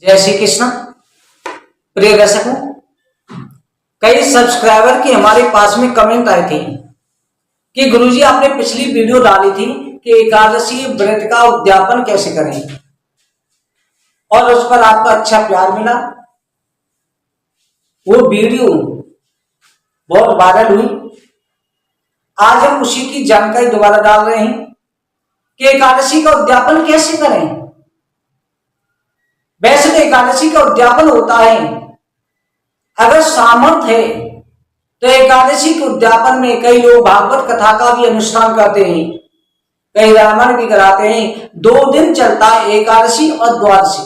जय श्री कृष्ण। प्रिय दर्शकों, कई सब्सक्राइबर की हमारे पास में कमेंट आए थे कि गुरुजी आपने पिछली वीडियो डाली थी कि एकादशी व्रत का उद्यापन कैसे करें, और उस पर आपका अच्छा प्यार मिला। वो वीडियो बहुत वायरल हुई। आज हम उसी की जानकारी दोबारा डाल रहे हैं कि एकादशी का उद्यापन कैसे करें। वैसे तो एकादशी का उद्यापन होता है, अगर सामर्थ्य है तो एकादशी के उद्यापन में कई लोग भागवत कथा का भी अनुष्ठान करते हैं, कई रामायण भी कराते हैं। 2 दिन चलता है एकादशी और द्वादशी,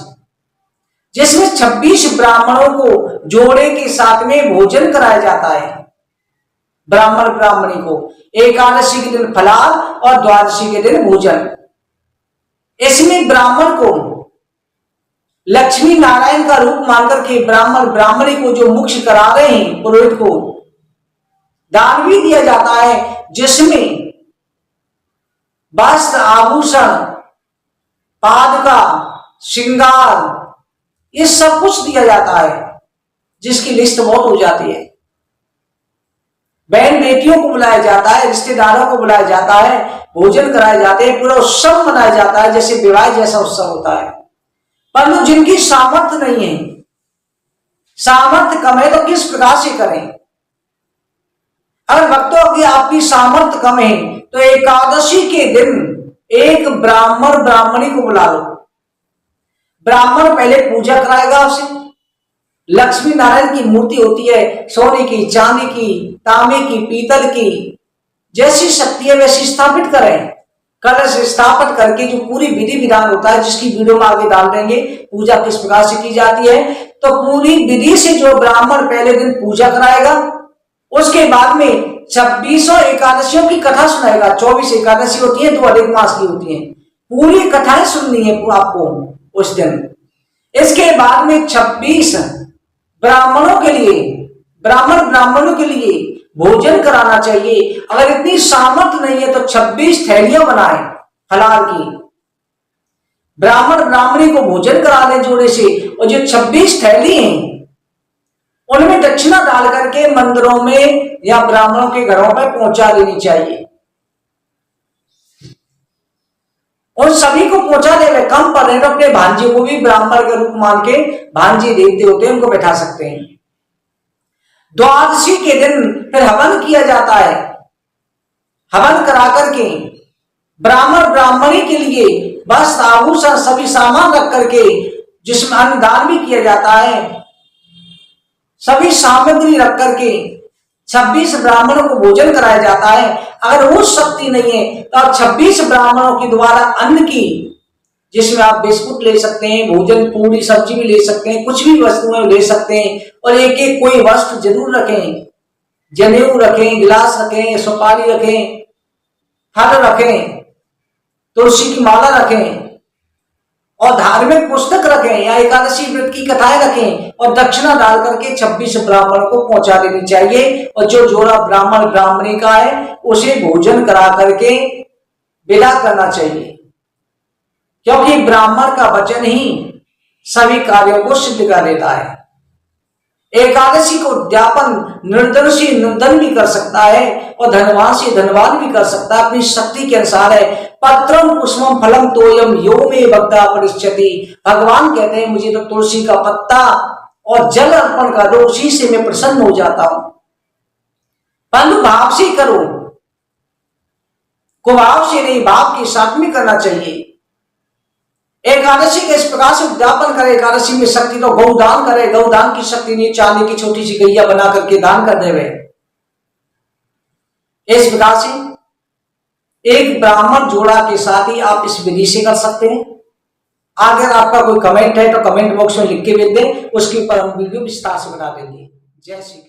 जिसमें 26 ब्राह्मणों को जोड़े के साथ में भोजन कराया जाता है। ब्राह्मण ब्राह्मणी को एकादशी के दिन फलाहार और द्वादशी के दिन भोजन। इसमें ब्राह्मण को लक्ष्मी नारायण का रूप मानकर के ब्राह्मण ब्राह्मणी को जो मोक्ष करा रहे हैं, पुरोहित को दान भी दिया जाता है, जिसमें वस्त्र आभूषण पादुका श्रृंगार ये सब कुछ दिया जाता है, जिसकी लिस्ट बहुत हो जाती है। बहन बेटियों को बुलाया जाता है, रिश्तेदारों को बुलाया जाता है, भोजन कराए जाते हैं, पूरा उत्सव मनाया जाता है, जैसे विवाह जैसा उत्सव होता है। परंतु जिनकी सामर्थ्य नहीं है, सामर्थ्य कम है, तो किस प्रकार से करें। अगर भक्तों की आपकी सामर्थ्य कम है तो एकादशी के दिन एक ब्राह्मण ब्राह्मणी को बुला लो। ब्राह्मण पहले पूजा कराएगा आपसे। लक्ष्मी नारायण की मूर्ति होती है, सोने की, चांदी की, तांबे की, पीतल की, जैसी शक्ति है वैसी स्थापित करें। कलश स्थापित करके जो पूरी विधि विधान होता है, जिसकी वीडियो में आगे डाल देंगे, पूजा किस प्रकार से की जाती है, तो पूरी विधि से जो ब्राह्मण पहले दिन पूजा कराएगा, उसके बाद में 26 एकादशियों की कथा सुनाएगा। 24 एकादशी होती है, 2 अधिक मास की होती है, पूरी कथाएं सुननी है आपको उस दिन। इसके बाद में 26 ब्राह्मणों के लिए, ब्राह्मण ब्राह्मणों के लिए भोजन कराना चाहिए। अगर इतनी सामर्थ्य नहीं है तो 26 थैलियां बनाए फलाहार की, ब्राह्मण ब्राह्मणी को भोजन करा दें जोड़े से, और जो 26 थैली हैं उनमें दक्षिणा डाल करके मंदिरों में या ब्राह्मणों के घरों पर पहुंचा देनी चाहिए। उन सभी को पहुंचा देवे। कम पर रहे तो अपने भांजे को भी ब्राह्मण का रूप मान के, भांजे देवते होते हैं, उनको बैठा सकते हैं। द्वादशी के दिन फिर हवन किया जाता है। हवन करा करके ब्राह्मण ब्राह्मणी के लिए वस्त्र आभूषण सभी सामान रख करके, जिसमें अन्नदान भी किया जाता है, सभी सामग्री रख करके 26 ब्राह्मणों को भोजन कराया जाता है। अगर वो शक्ति नहीं है तो आप 26 ब्राह्मणों के द्वारा अन्न की, जिसमें आप बिस्कुट ले सकते हैं, भोजन पूरी सब्जी भी ले सकते हैं, कुछ भी वस्तुएं ले सकते हैं, और एक एक कोई वस्त्र जरूर रखें। जनेऊ रखें, गिलास रखें, सुपारी रखें, फल रखें, तुलसी की माला रखें, और धार्मिक पुस्तक रखें या एकादशी व्रत की कथाएं रखें, और दक्षिणा डाल करके 26 ब्राह्मणों को पहुंचा देनी चाहिए। और जो जोड़ा ब्राह्मण ब्राह्मणी का है उसे भोजन करा करके विदा करना चाहिए, क्योंकि ब्राह्मण का वचन ही सभी कार्यों को सिद्ध कर देता है। एकादशी को उद्यापन निर्धन से निर्धन भी कर सकता है, और धनवान से धनवान भी कर सकता है, अपनी शक्ति के अनुसार है। पत्रम पुष्पम फलम तोयम यो मे भक्ता परिष्यति। भगवान कहते हैं मुझे तो तुलसी का पत्ता और जल अर्पण कर दो, उसी से मैं प्रसन्न हो जाता हूं। परंतु भाव से करो, कुभाव से नहीं, भाव के साथ में करना चाहिए। एकादशी के इस प्रकार से उद्यापन करे। एकादशी में शक्ति तो गौदान करे, गौदान की शक्ति नहीं, चांदी की छोटी सी गैया बना करके दान कर देवे। इस प्रकार से एक ब्राह्मण जोड़ा के साथ ही आप इस विधि से कर सकते हैं। अगर आपका कोई कमेंट है तो कमेंट बॉक्स में लिख के भेज दें, उसके ऊपर हम वीडियो विस्तार से बना देंगे। जय श्री कृष्ण।